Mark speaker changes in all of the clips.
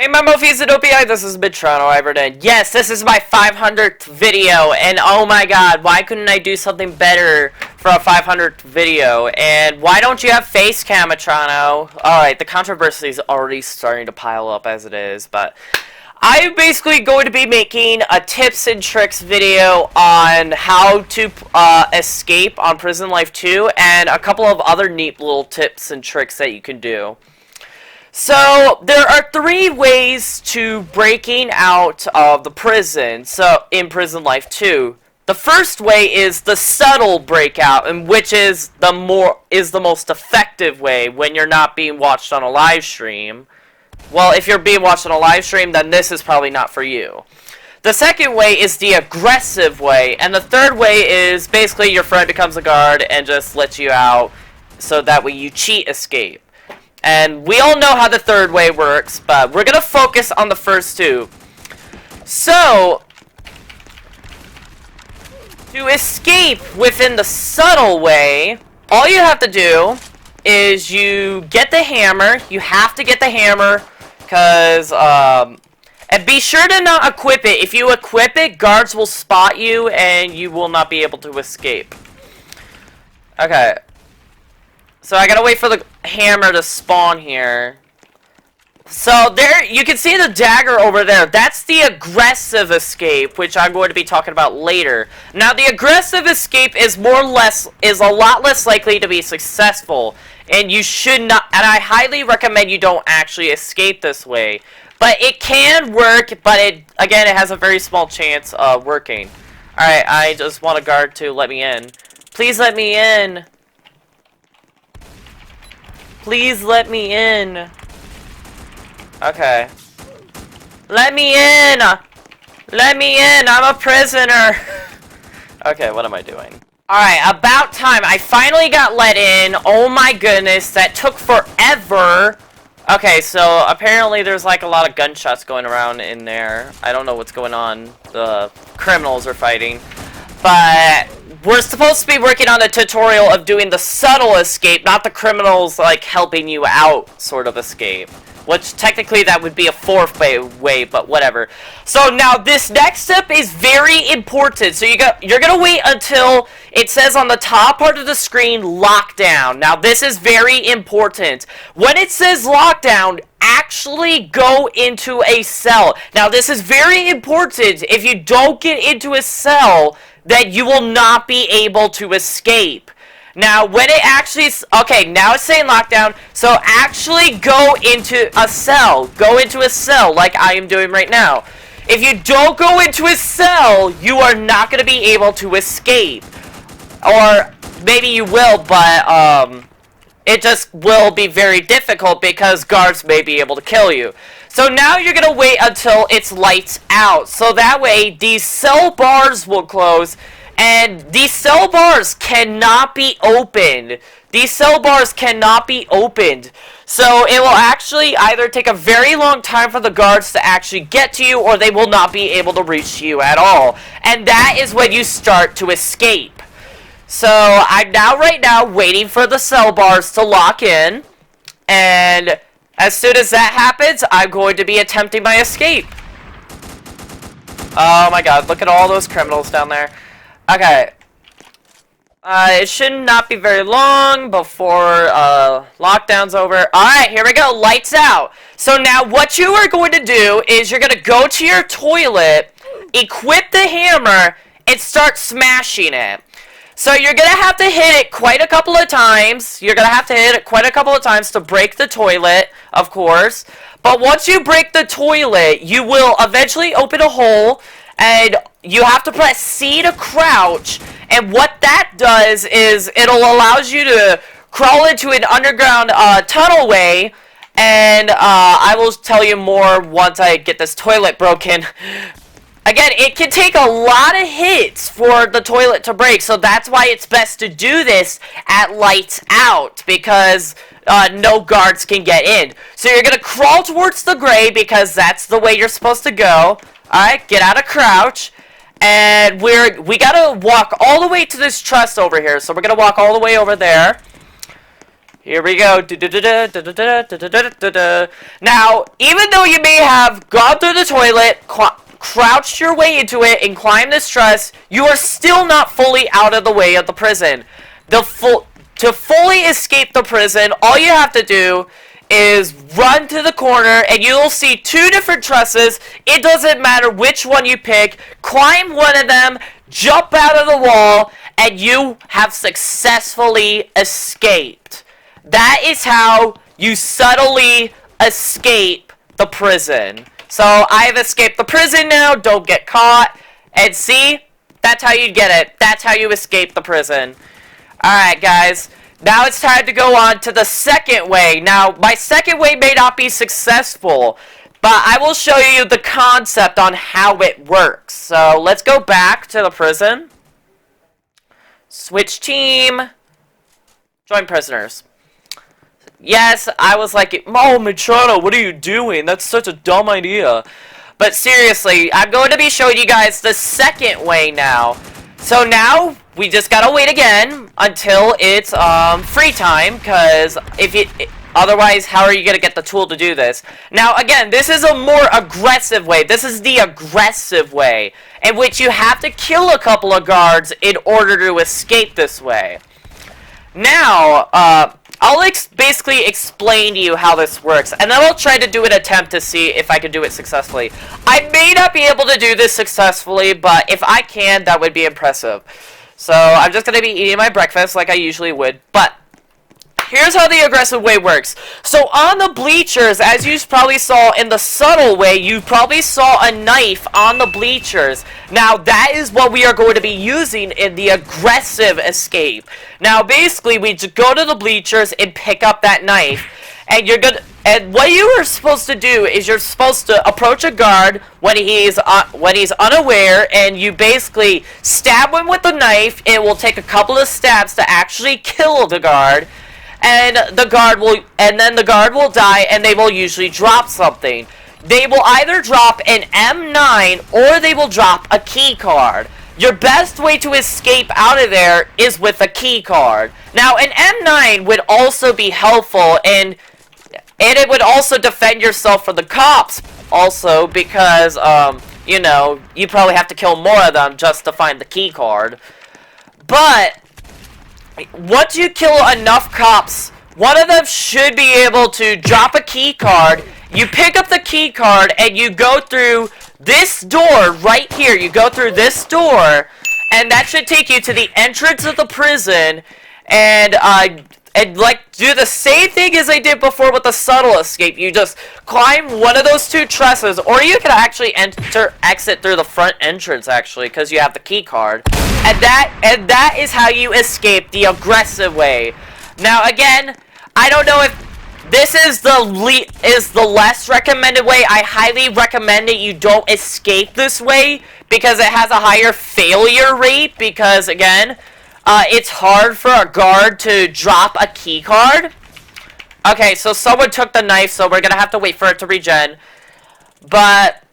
Speaker 1: Hey Memo V2.0, this is Toronto Everton. Yes, this is my 500th video, and oh my god, why couldn't I do something better for a 500th video? And why don't you have face cam, Toronto? Alright, the controversy is already starting to pile up as it is, but I'm basically going to be making a tips and tricks video on how to escape on Prison Life 2, and a couple of other neat little tips and tricks that you can do. So, there are 3 ways to breaking out of the prison, in Prison Life 2. The first way is the subtle breakout, and which is the most effective way when you're not being watched on a live stream. Well, if you're being watched on a live stream, then this is probably not for you. The second way is the aggressive way, and the third way is basically your friend becomes a guard and just lets you out, so that way you cheat escape. And we all know how the third way works, but we're going to focus on the first 2. So, to escape within the subtle way, all you have to do is you get the hammer. You have to get the hammer, because, and be sure to not equip it. If you equip it, guards will spot you, and you will not be able to escape. Okay. So I gotta wait for the hammer to spawn here. So there, you can see the dagger over there. That's the aggressive escape, which I'm going to be talking about later. Now, the aggressive escape is a lot less likely to be successful, and you should not. And I highly recommend you don't actually escape this way. But it can work, but it has a very small chance of working. All right, I just want a guard to let me in. Please let me in. Please let me in. Okay. Let me in! Let me in! I'm a prisoner! Okay, what am I doing? Alright, about time. I finally got let in. Oh my goodness, that took forever. Okay, so apparently there's like a lot of gunshots going around in there. I don't know what's going on. The criminals are fighting. But we're supposed to be working on the tutorial of doing the subtle escape, not the criminals, like, helping you out sort of escape. Which, technically, that would be a 4th way, but whatever. So, now, this next step is very important. So, you're gonna wait until it says on the top part of the screen, lockdown. Now, this is very important. When it says lockdown, actually go into a cell. Now, this is very important. If you don't get into a cell, that you will not be able to escape. Now, when it actually okay, now it's saying lockdown, so actually go into a cell. Go into a cell like I am doing right now. If you don't go into a cell, you are not going to be able to escape. Or maybe you will, but it just will be very difficult because guards may be able to kill you. So now you're going to wait until it's lights out. So that way, these cell bars will close. And these cell bars cannot be opened. These cell bars cannot be opened. So it will actually either take a very long time for the guards to actually get to you, or they will not be able to reach you at all. And that is when you start to escape. So I'm right now waiting for the cell bars to lock in. And as soon as that happens, I'm going to be attempting my escape. Oh my god, look at all those criminals down there. Okay. It should not be very long before lockdown's over. Alright, here we go. Lights out. So now what you are going to do is you're going to go to your toilet, equip the hammer, and start smashing it. So you're going to have to hit it quite a couple of times. You're going to have to hit it quite a couple of times to break the toilet, of course. But once you break the toilet, you will eventually open a hole, and you have to press C to crouch. And what that does is it'll allows you to crawl into an underground tunnel way. And I will tell you more once I get this toilet broken. Again, it can take a lot of hits for the toilet to break, so that's why it's best to do this at lights out, because no guards can get in. So you're going to crawl towards the gray, because that's the way you're supposed to go. Alright, get out of crouch, and we got to walk all the way to this truss over here, so we're going to walk all the way over there. Here we go. Now, even though you may have gone through the toilet, crouched your way into it, and climbed this truss, you are still not fully out of the way of the prison. To fully escape the prison, all you have to do is run to the corner, and you'll see two different trusses. It doesn't matter which one you pick. Climb one of them, jump out of the wall, and you have successfully escaped. That is how you subtly escape the prison. So, I've escaped the prison now, don't get caught. And see? That's how you get it. That's how you escape the prison. Alright, guys. Now it's time to go on to the second way. Now, my second way may not be successful, but I will show you the concept on how it works. So, let's go back to the prison. Switch team. Join prisoners. Yes, I was like, oh, Machado, what are you doing? That's such a dumb idea. But seriously, I'm going to be showing you guys the second way now. So now, we just gotta wait again until it's free time, because otherwise, how are you gonna get the tool to do this? Now, again, this is a more aggressive way. This is the aggressive way, in which you have to kill a couple of guards in order to escape this way. Now, I'll basically explain to you how this works, and then I'll try to do an attempt to see if I can do it successfully. I may not be able to do this successfully, but if I can, that would be impressive. So, I'm just going to be eating my breakfast like I usually would, but here's how the aggressive way works. So, on the bleachers, as you probably saw in the subtle way, you probably saw a knife on the bleachers. Now, that is what we are going to be using in the aggressive escape. Now, basically, we just go to the bleachers and pick up that knife. And what you are supposed to do is you're supposed to approach a guard when he's unaware, and you basically stab him with the knife. It will take a couple of stabs to actually kill the guard. And then the guard will die, and they will usually drop something. They will either drop an M9 or they will drop a key card. Your best way to escape out of there is with a key card. Now, an M9 would also be helpful, and it would also defend yourself from the cops, also, because, you know, you probably have to kill more of them just to find the key card. But once you kill enough cops, one of them should be able to drop a key card. You pick up the key card and you go through this door right here. You go through this door, and that should take you to the entrance of the prison, and like do the same thing as I did before with the subtle escape. You just climb one of those two trusses, or you can actually exit through the front entrance, actually, because you have the key card. And that is how you escape the aggressive way. Now, again, I don't know if this is the less recommended way. I highly recommend that you don't escape this way, because it has a higher failure rate, because, again, it's hard for a guard to drop a key card. Okay, so someone took the knife, so we're going to have to wait for it to regen. But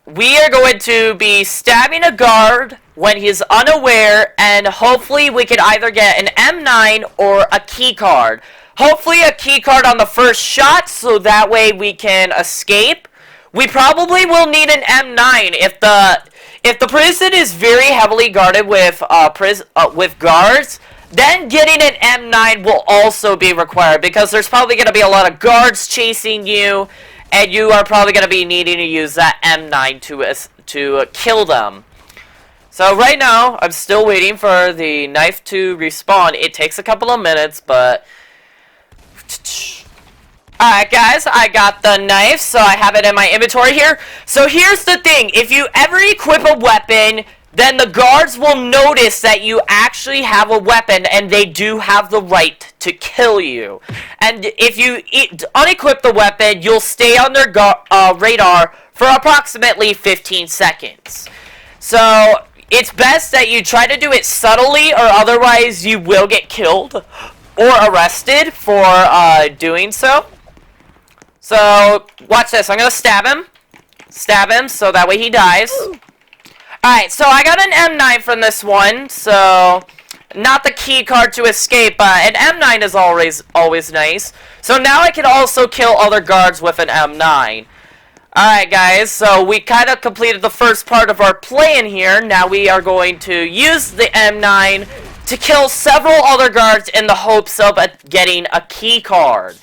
Speaker 1: we are going to be stabbing a guard when he's unaware, and hopefully we can either get an M9 or a key card. Hopefully a key card on the first shot, so that way we can escape. We probably will need an M9 if the prison is very heavily guarded with guards. Then getting an M9 will also be required, because there's probably going to be a lot of guards chasing you, and you are probably going to be needing to use that M9 to kill them. So right now, I'm still waiting for the knife to respawn. It takes a couple of minutes, but alright, guys, I got the knife, so I have it in my inventory here. So here's the thing. If you ever equip a weapon, then the guards will notice that you actually have a weapon, and they do have the right to kill you. And if you unequip the weapon, you'll stay on their radar for approximately 15 seconds. So it's best that you try to do it subtly, or otherwise you will get killed or arrested for doing so. So, watch this. I'm going to stab him. Stab him, so that way he dies. Alright, so I got an M9 from this one, so not the key card to escape. An M9 is always nice. So now I can also kill other guards with an M9. Alright guys, so we kind of completed the first part of our plan here. Now we are going to use the M9 to kill several other guards in the hopes of getting a key card.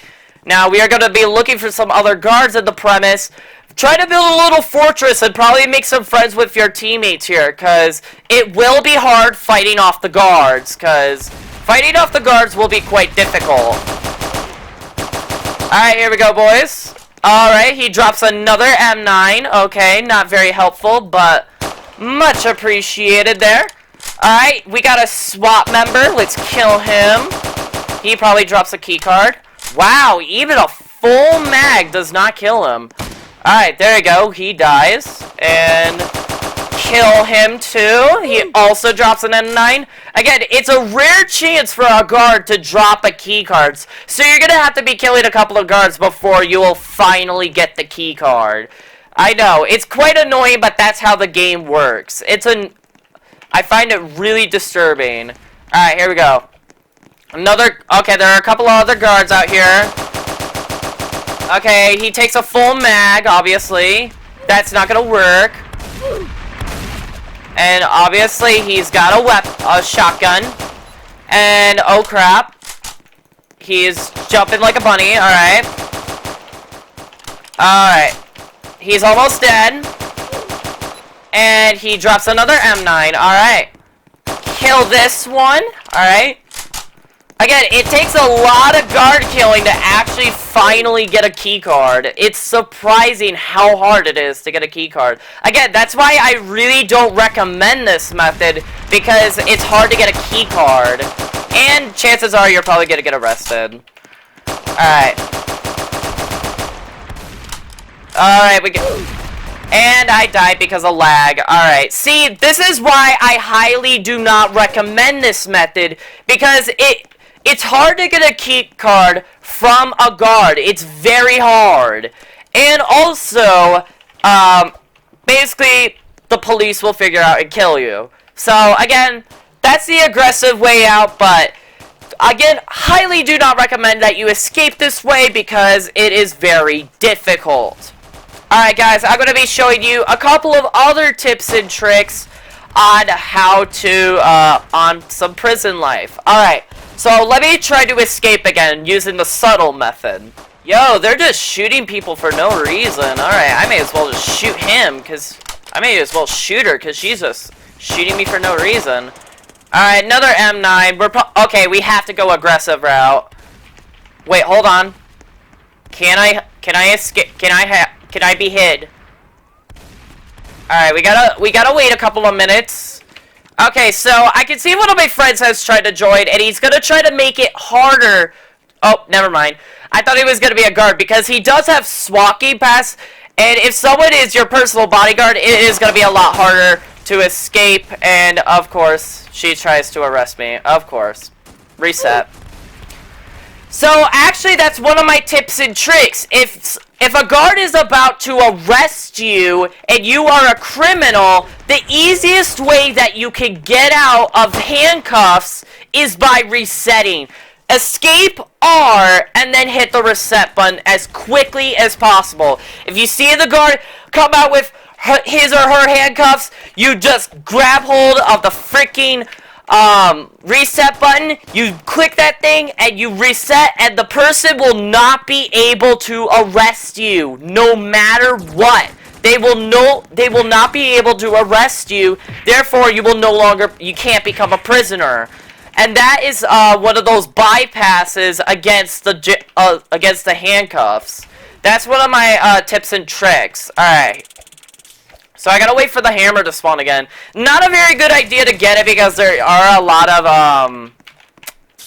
Speaker 1: Now we are going to be looking for some other guards in the premise. Try to build a little fortress and probably make some friends with your teammates here, because it will be hard fighting off the guards, because fighting off the guards will be quite difficult. Alright, here we go, boys. Alright, he drops another M9. Okay, not very helpful, but much appreciated there. Alright, we got a SWAT member. Let's kill him. He probably drops a key card. Wow, even a full mag does not kill him. Alright, there you go. He dies. And kill him too. He also drops an M9. Again, it's a rare chance for a guard to drop a key card. So you're going to have to be killing a couple of guards before you will finally get the key card. I know, it's quite annoying, but that's how the game works. I find it really disturbing. Alright, here we go. Okay, there are a couple of other guards out here. Okay, he takes a full mag, obviously. That's not going to work. And obviously he's got a shotgun. And oh crap. He's jumping like a bunny, alright. Alright. He's almost dead. And he drops another M9, alright. Kill this one, alright. Again, it takes a lot of guard killing to actually finally get a key card. It's surprising how hard it is to get a key card. Again, that's why I really don't recommend this method, because it's hard to get a key card. And chances are you're probably going to get arrested. Alright. Alright, we go. And I died because of lag. Alright, see, this is why I highly do not recommend this method, because it's hard to get a key card from a guard. It's very hard. And also, basically, the police will figure out and kill you. So, again, that's the aggressive way out, but, again, highly do not recommend that you escape this way because it is very difficult. Alright, guys, I'm going to be showing you a couple of other tips and tricks on how to, on some prison life. Alright. So, let me try to escape again using the subtle method. Yo, they're just shooting people for no reason. Alright, I may as well just shoot him, because I may as well shoot her, because she's just shooting me for no reason. Alright, another M9. Okay, we have to go aggressive route. Wait, hold on. Can I escape? Can I be hid? Alright, we gotta wait a couple of minutes. Okay, so I can see one of my friends has tried to join, and he's going to try to make it harder. Oh, never mind. I thought he was going to be a guard, because he does have SWAT game pass, and if someone is your personal bodyguard, it is going to be a lot harder to escape, and of course, she tries to arrest me. Of course. Reset. So, actually, that's one of my tips and tricks. If a guard is about to arrest you and you are a criminal, the easiest way that you can get out of handcuffs is by resetting. Escape R and then hit the reset button as quickly as possible. If you see the guard come out with his or her handcuffs, you just grab hold of the freaking reset button, you click that thing, and you reset, and the person will not be able to arrest you, no matter what. They will not be able to arrest you, therefore you can't become a prisoner. And that is one of those bypasses against the handcuffs. That's one of my tips and tricks. Alright. So I gotta wait for the hammer to spawn again. Not a very good idea to get it because there are a lot of,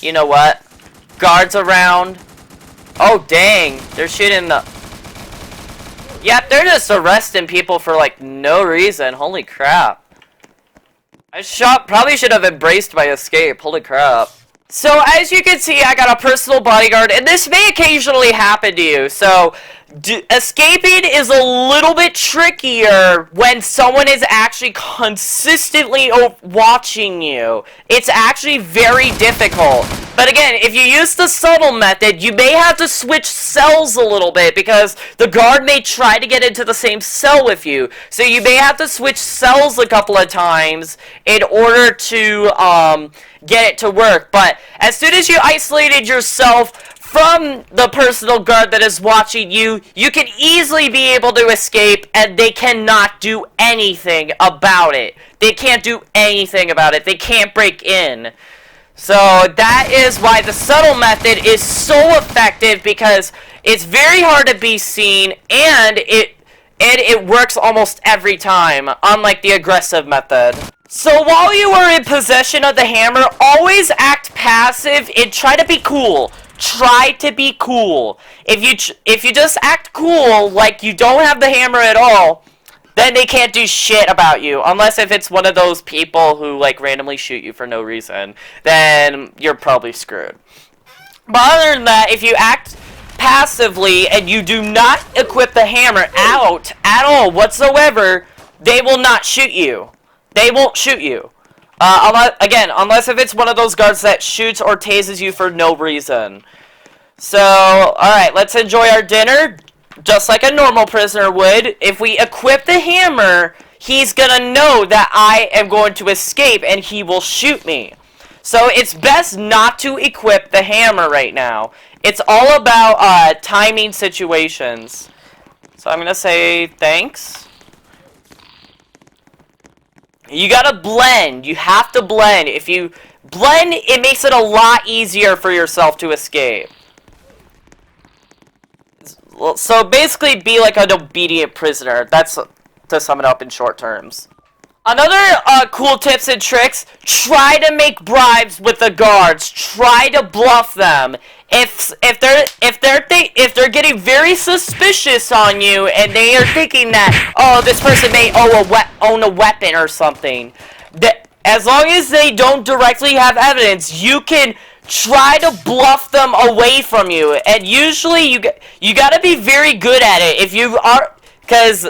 Speaker 1: you know what? Guards around. Oh, dang. They're shooting the... Yep, they're just arresting people for, like, no reason. Holy crap. Probably should have embraced my escape. Holy crap. So, as you can see, I got a personal bodyguard, and this may occasionally happen to you. So, escaping is a little bit trickier when someone is actually consistently watching you. It's actually very difficult. But again, if you use the subtle method, you may have to switch cells a little bit because the guard may try to get into the same cell with you. So you may have to switch cells a couple of times in order to get it to work. But as soon as you isolated yourself from the personal guard that is watching you, you can easily be able to escape, and they cannot do anything about it. They can't do anything about it. They can't break in. So that is why the subtle method is so effective, because it's very hard to be seen, and it works almost every time, unlike the aggressive method. So while you are in possession of the hammer, always act passive and try to be cool. Try to be cool. If you just act cool, like you don't have the hammer at all, then they can't do shit about you. Unless if it's one of those people who, like, randomly shoot you for no reason, then you're probably screwed. But other than that, if you act passively and you do not equip the hammer out at all whatsoever, they will not shoot you. They won't shoot you. Unless if it's one of those guards that shoots or tases you for no reason. So, alright, let's enjoy our dinner, just like a normal prisoner would. If we equip the hammer, he's gonna know that I am going to escape, and he will shoot me. So, it's best not to equip the hammer right now. It's all about, timing situations. So, I'm gonna say thanks. You gotta blend. You have to blend. If you blend, it makes it a lot easier for yourself to escape. So basically, be like an obedient prisoner. That's to sum it up in short terms. Another cool tips and tricks: try to make bribes with the guards. Try to bluff them. If they're getting very suspicious on you, and they are thinking that, oh, this person may own a weapon or something, as long as they don't directly have evidence, you can try to bluff them away from you. And usually you gotta be very good at it. Because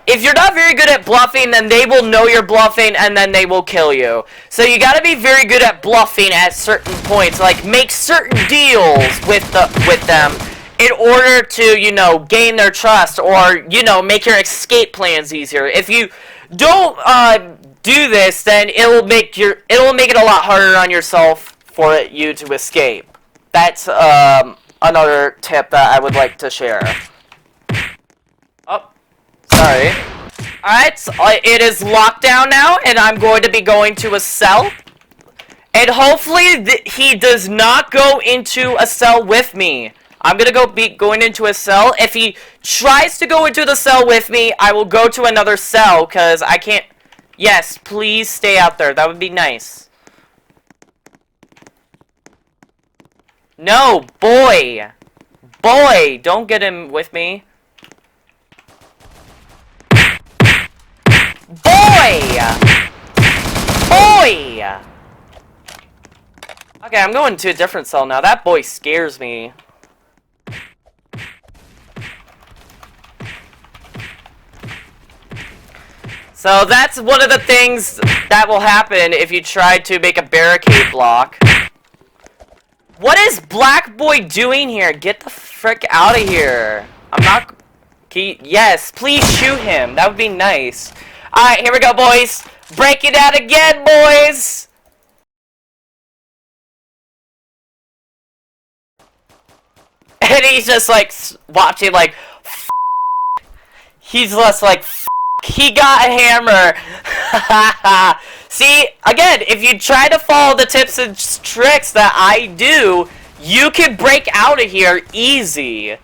Speaker 1: if you're not very good at bluffing, then they will know you're bluffing, and then they will kill you. So you gotta be very good at bluffing at certain points. Like, make certain deals with them in order to, you know, gain their trust, or, you know, make your escape plans easier. If you don't do this, then it'll make it a lot harder on yourself for you to escape. That's another tip that I would like to share. Oh. Sorry. Alright, so it is locked down now, and I'm going to be going to a cell. And hopefully he does not go into a cell with me. I'm going to be going into a cell. If he tries to go into the cell with me, I will go to another cell, because I can't... Yes, please stay out there. That would be nice. No, boy! Boy, don't get him with me. Boy! Boy! Okay, I'm going to a different cell now. That boy scares me. So that's one of the things that will happen if you try to make a barricade block. What is Black Boy doing here? Get the frick out of here. I'm not... Yes, please shoot him. That would be nice. Alright, here we go, boys. Break it out again, boys. And he's just like watching, like, he's just like, he got a hammer. See, again, if you try to follow the tips and tricks that I do, you can break out of here easy.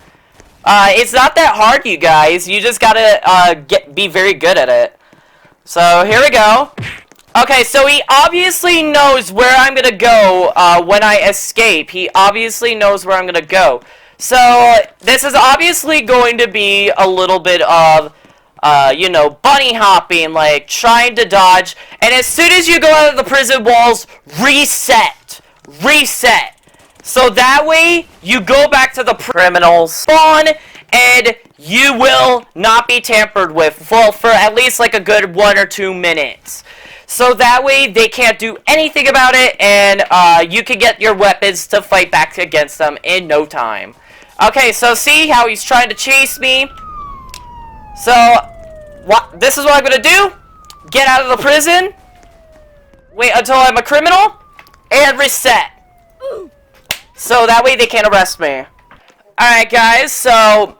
Speaker 1: It's not that hard, you guys. You just gotta be very good at it. So, here we go. Okay, so he obviously knows where I'm gonna go when I escape. He obviously knows where I'm gonna go. So, this is obviously going to be a little bit of, you know, bunny hopping, like trying to dodge. And as soon as you go out of the prison walls, reset. Reset. So that way, you go back to the criminal spawn, and you will not be tampered with, well, for at least like a good 1 or 2 minutes. So that way they can't do anything about it, and you can get your weapons to fight back against them in no time. Okay, so see how he's trying to chase me? So, this is what I'm gonna do. Get out of the prison. Wait until I'm a criminal. And reset. So that way they can't arrest me. Alright guys, so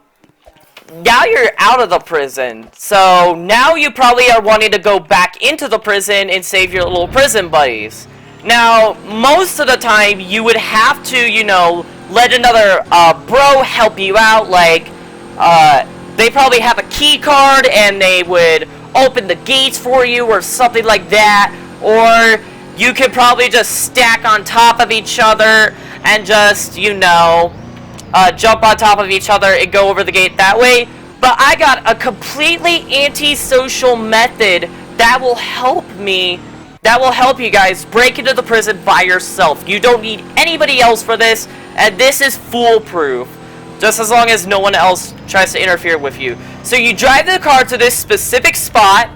Speaker 1: now you're out of the prison. So now you probably are wanting to go back into the prison and save your little prison buddies. Now, most of the time you would have to, you know, let another bro help you out. Like, they probably have a key card and they would open the gates for you or something like that. Or you could probably just stack on top of each other and just, you know, jump on top of each other and go over the gate that way. But I got a completely antisocial method that will help me, that will help you guys break into the prison by yourself. You don't need anybody else for this, and this is foolproof. Just as long as no one else tries to interfere with you. So you drive the car to this specific spot.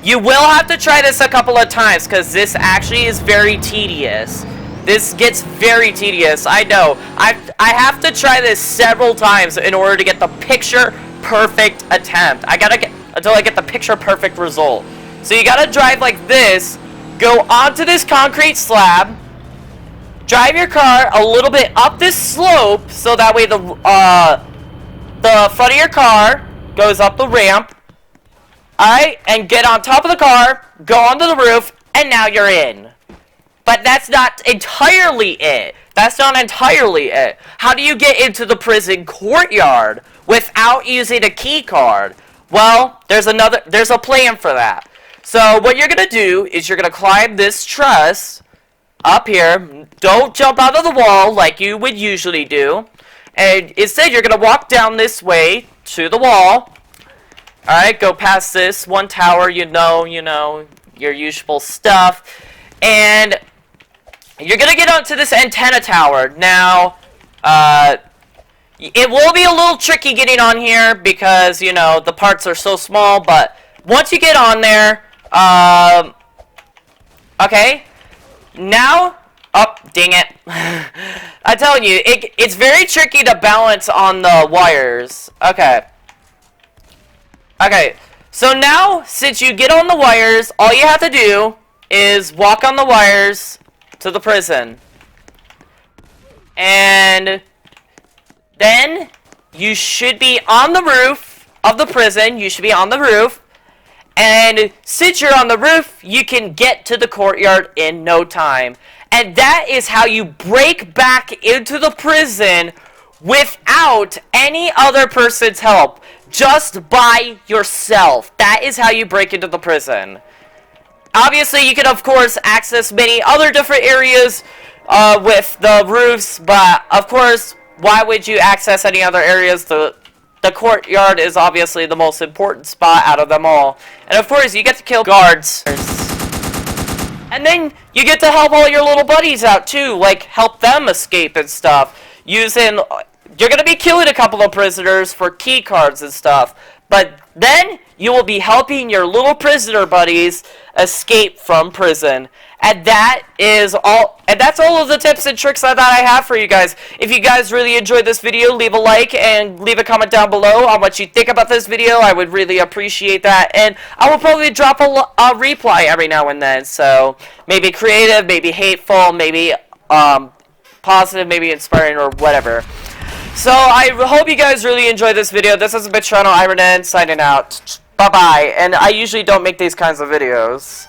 Speaker 1: You will have to try this a couple of times, because this actually is very tedious. This gets very tedious, I know. I have to try this several times in order to get the picture-perfect attempt. I gotta get, until I get the picture-perfect result. So you gotta drive like this, go onto this concrete slab, drive your car a little bit up this slope, so that way the front of your car goes up the ramp. Alright, and get on top of the car, go onto the roof, and now you're in. But that's not entirely it. That's not entirely it. How do you get into the prison courtyard without using a key card? Well, there's a plan for that. So what you're gonna do is you're gonna climb this truss up here. Don't jump out of the wall like you would usually do. And instead you're gonna walk down this way to the wall. Alright, go past this one tower, you know, your usual stuff. And you're gonna get onto this antenna tower. Now, it will be a little tricky getting on here because, you know, the parts are so small, but once you get on there, okay, now, oh, dang it. I'm telling you, it's very tricky to balance on the wires. Okay, so now, since you get on the wires, all you have to do is walk on the wires to the prison. And then you should be on the roof of the prison. You should be on the roof. And since you're on the roof, you can get to the courtyard in no time. And that is how you break back into the prison without any other person's help. Just by yourself. That is how you break into the prison. Obviously, you can, of course, access many other different areas with the roofs, but, of course, why would you access any other areas? The courtyard is obviously the most important spot out of them all. And, of course, you get to kill guards. And then you get to help all your little buddies out, too. Like, help them escape and stuff. Using... You're going to be killing a couple of prisoners for key cards and stuff. But then you will be helping your little prisoner buddies escape from prison. And that is all. And that's all of the tips and tricks that I have for you guys. If you guys really enjoyed this video, leave a like and leave a comment down below on what you think about this video. I would really appreciate that. And I will probably drop a reply every now and then. So maybe creative, maybe hateful, maybe positive, maybe inspiring, or whatever. So, I hope you guys really enjoyed this video. This has been Toronto Iron signing out. Bye-bye. And I usually don't make these kinds of videos.